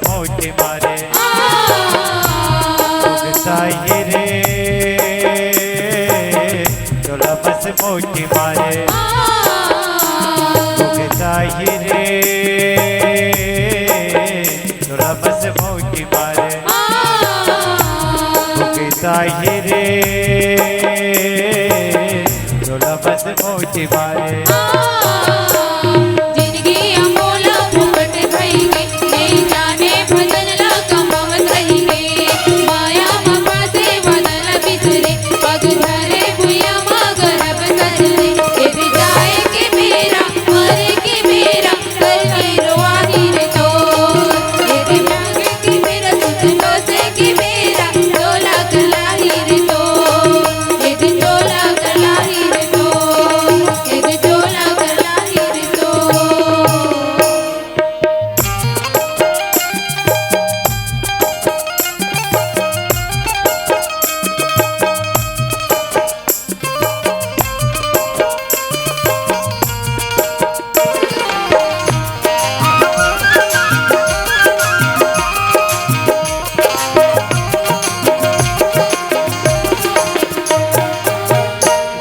मोटी मारे चाहिए रे थोड़ा बस मोटी मारे चाहिए रे थोड़ा बस मोटी मारे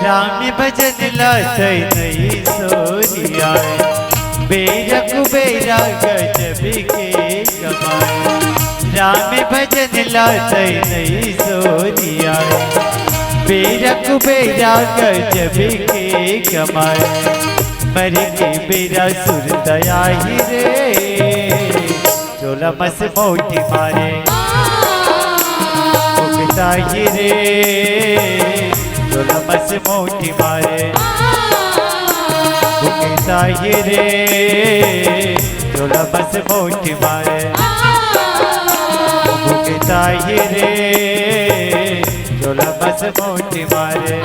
राम भजन लाते नहीं सोनिया बेरा कुबेरा गजब के कमाए राम भजन लाते नहीं सोनिया बेरा कुबेरा गजब के कमाए मर के बेरा सुरदया ही रे चोला मस मोटी मारे ही रे चोला बस मोटी मारे चाहिए रे चोला बस मोटी मारे चाहिए रे चोला बस मोटी मारे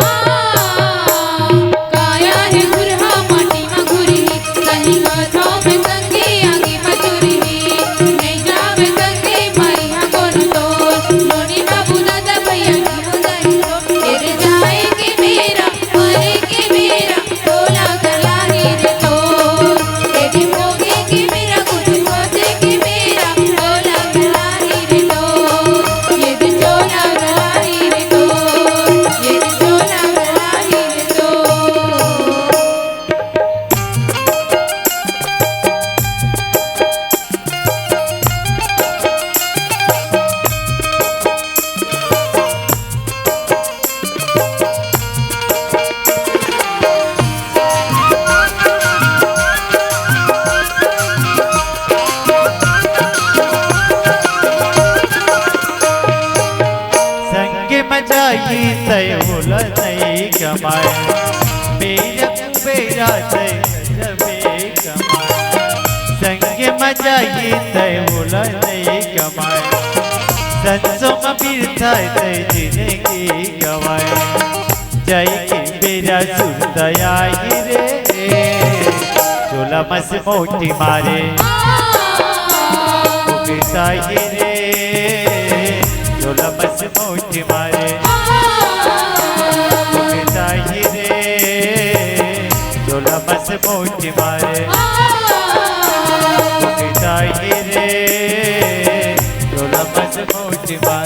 मजाई तयोल नहीं कमाए बेरा कुबेरा जबे कमाए संगे मजाई तयोल नहीं कमाए संसों में बिरथा जिंदगी गवाए जय के बेरा सुरदया रे चोला मस मोटी मारे चाहिए रे चोला बस मोटी मारे चाहिए रे चोला बस मोटी मारे चाहिए रे चोला बस मोटी मारे।